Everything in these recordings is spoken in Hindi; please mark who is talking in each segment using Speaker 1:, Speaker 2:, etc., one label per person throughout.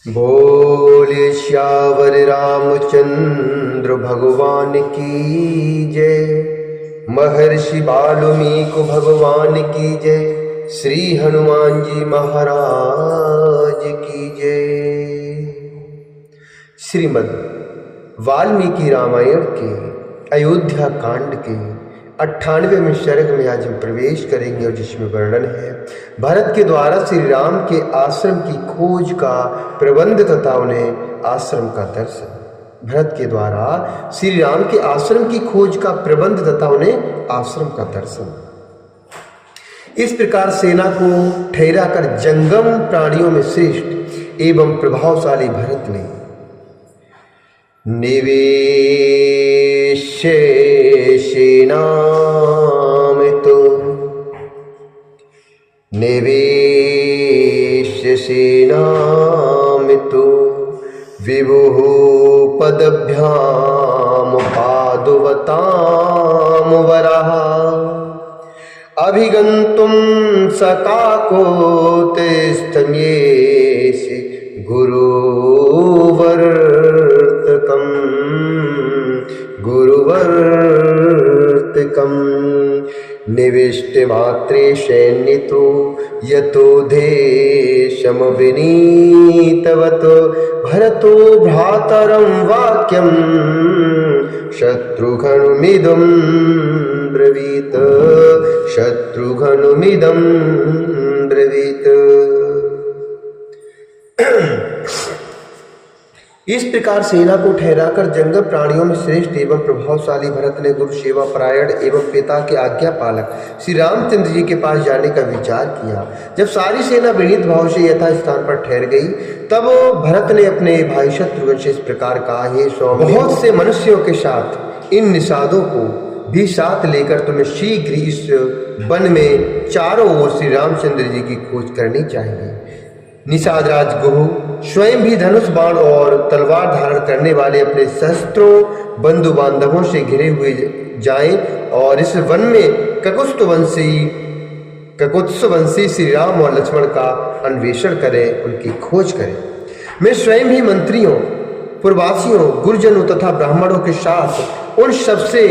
Speaker 1: बोले श्यावर रामचंद्र भगवान की जय। महर्षि वाल्मीकि भगवान की जय। श्री हनुमान जी महाराज की जय। श्रीमद् वाल्मीकि रामायण के अयोध्या कांड के 98वें सर्ग में आज हम प्रवेश करेंगे और जिसमें वर्णन है भरत के द्वारा श्री राम के आश्रम की खोज का प्रबंध तथा उन्हें आश्रम का दर्शन। भरत के द्वारा श्री राम के आश्रम की खोज का प्रबंध तथा उन्हें आश्रम का दर्शन। इस प्रकार सेना को ठहरा कर जंगम प्राणियों में श्रेष्ठ एवं प्रभावशाली भरत ने निवेश सेनामितो विभुः पदभ्याम पादुवताम वरः अभिगन्तुं सकाकोतिस्थन्येष गुरुवर्तकम् निविष्टमात्रे सैन्यतो यतो देशम विनीतवतो भरतो भ्रातरं वाक्यं शत्रुघ्नुमिदं ब्रवीत। इस प्रकार सेना को ठहराकर जंगम प्राणियों में श्रेष्ठ एवं प्रभावशाली भरत ने गुरु सेवा परायण एवं पिता के आज्ञा पालक श्री रामचंद्र जी के पास जाने का विचार किया। जब सारी सेना विनीत भाव से यथा स्थान पर ठहर गई तब भरत ने अपने भाई शत्रुघ्न से इस प्रकार कहा, हे स्वामी, बहुत से मनुष्यों के साथ इन निषादों को भी साथ लेकर तुम्हें शीघ्र इस वन में चारों ओर श्री रामचंद्र जी की खोज करनी चाहिए। निषादराज गुरु स्वयं भी धनुष बाण और तलवार धारण करने वाले अपने शस्त्रों बंधु बांधवों से घिरे हुए जाएं और इस वन में ककुत्सवंशी श्री राम और लक्ष्मण का अन्वेषण करें, उनकी खोज करें। मैं स्वयं भी मंत्रियों, पूर्ववासियों, गुरुजनों तथा ब्राह्मणों के साथ उन सबसे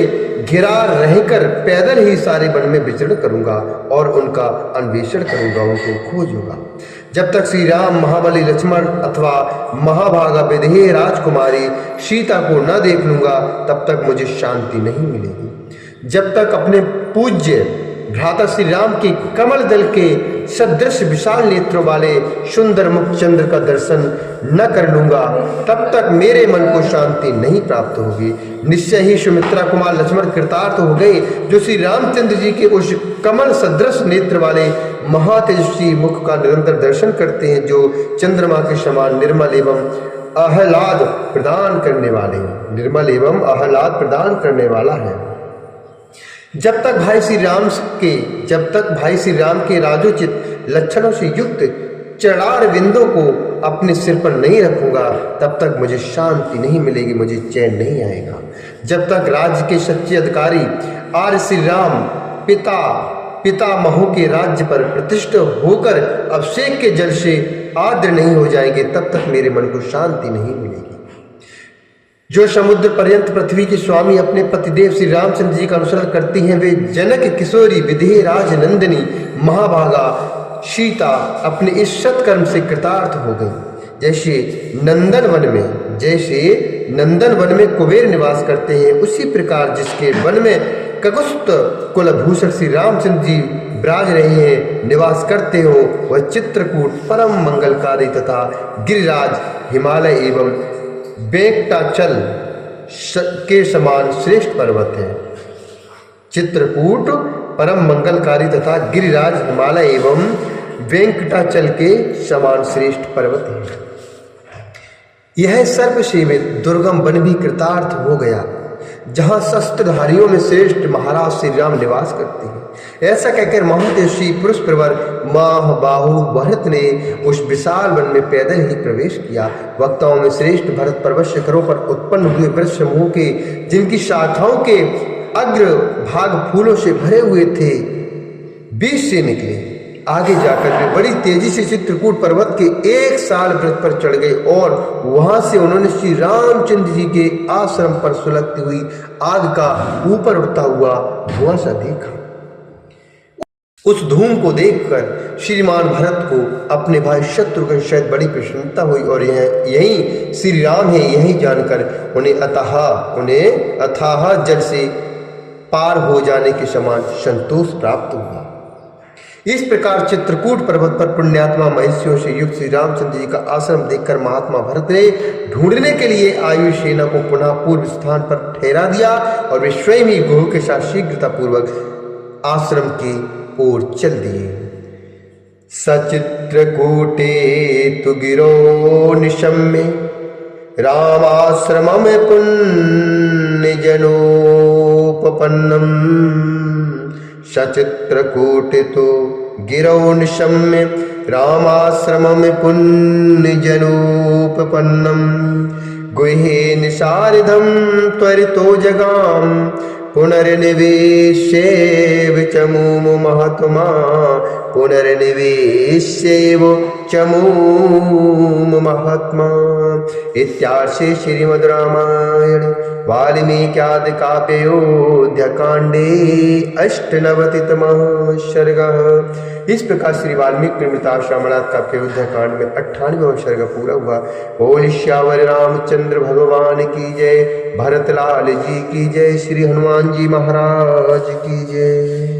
Speaker 1: घिरा रहकर पैदल ही सारे वन में विचरण करूंगा और उनका अन्वेषण करूंगा, उनको खोजूंगा। जब तक श्री राम, महाबली लक्ष्मण अथवा महाभागा विदेह राजकुमारी सीता को न देख लूंगा तब तक मुझे शांति नहीं मिलेगी। जब तक अपने पूज्य भ्राता श्री राम के कमल दल के सदृश विशाल नेत्रों वाले सुंदर मुख चंद्र का दर्शन न कर लूंगा तब तक मेरे मन को शांति नहीं प्राप्त होगी। निश्चय ही सुमित्रा कुमार लक्ष्मण कृतार्थ हो गए जो श्री रामचंद्र जी के उस कमल सदृश नेत्र वाले महातेजस्वी मुख का निरंतर दर्शन करते हैं जो चंद्रमा के समान निर्मल एवं आह्लाद प्रदान करने वाला है। जब तक भाई श्री राम के राजोचित लक्षणों से युक्त चढ़ार बिंदों को अपने सिर पर नहीं रखूंगा तब तक मुझे शांति नहीं मिलेगी, मुझे चैन नहीं आएगा। जब तक राज्य के सच्चे अधिकारी आर्य श्री राम पितामहों के राज्य पर प्रतिष्ठित होकर अभिषेक के जल से आर्द्र नहीं हो जाएंगे तब तक मेरे मन को शांति नहीं मिलेगी। जो समुद्र पर्यंत पृथ्वी के स्वामी अपने पतिदेव श्री रामचंद्र जी का अनुसरण करती हैं वे जनक किशोरी विदेह राज नंदिनी महाभागा सीता अपने इस सत्कर्म से कृतार्थ हो गई। जैसे नंदन वन में कुबेर निवास करते हैं उसी प्रकार जिसके वन में ककुस्त कुलभूषण श्री रामचंद्र जी विराज रहे हैं निवास करते हो वह चित्रकूट परम मंगलकारी तथा गिरिराज हिमालय एवं वेंकटाचल के समान श्रेष्ठ पर्वत है। चित्रकूट परम मंगलकारी तथा गिरिराज हिमालय एवं वेंकटाचल के समान श्रेष्ठ पर्वत है। यह सर्प सेवित दुर्गम वन भी कृतार्थ हो गया जहाँ शस्त्रधारियों में श्रेष्ठ महाराज श्री राम निवास करते हैं। ऐसा कहकर महातेजस्वी पुरुष प्रवर महाबाहु भरत ने उस विशाल वन में पैदल ही प्रवेश किया। वक्ताओं में श्रेष्ठ भरत पर्वत शिखरों पर उत्पन्न हुए वृक्ष समूह के जिनकी शाखाओं के अग्र भाग फूलों से भरे हुए थे बीच से निकले। आगे जाकर वे बड़ी तेजी से चित्रकूट पर्वत के 1 साल व्रत पर चढ़ गए और वहां से उन्होंने श्री रामचंद्र जी के आश्रम पर सुलगती हुई आग का ऊपर उड़ता हुआ धुआं सा देखा। उस धूम को देखकर श्रीमान भरत को अपने भाई शत्रुघ्न शायद बड़ी प्रसन्नता हुई और यही श्री राम है यही जानकर उन्हें अथाह जल से पार हो जाने के समान संतोष प्राप्त हुआ। इस प्रकार चित्रकूट पर्वत पर पुण्यात्मा महर्षियों से युक्त श्री रामचंद्र जी का आश्रम देखकर महात्मा भरत ने ढूंढने के लिए आयु सेना को पुनः पूर्व स्थान पर ठहरा दिया और वे स्वयं ही गुह के साथ शीघ्रता पूर्वक आश्रम की ओर चल दिए। सचित्रकूटे तु गिरो निशम्य रामाश्रमम पुण्य जनोपपन्नम। सचित्रकूटे तु गिरो निशम्य रामाश्रमम पुण्य जनोपपन्नम। गुहे निशारिधम त्वरितो जगाम पुनर्निवेश्यैव चमूमु महात्मा। पुनर्निवेश्यैव चमूमु महात्मा। इत्यार्षे श्रीमद् रामायण वाल्मीकि काव्योऽयोध्याकाण्डे 98तमः सर्गः। इस प्रकार श्री वाल्मीकि मृताश्रमणात् काव्य अयोध्याकांड में 98वां सर्ग पूरा हुआ। बोल श्यावर रामचंद्र भगवान की जय, भरतलाल जी की जय, श्री हनुमान जी महाराज की जय।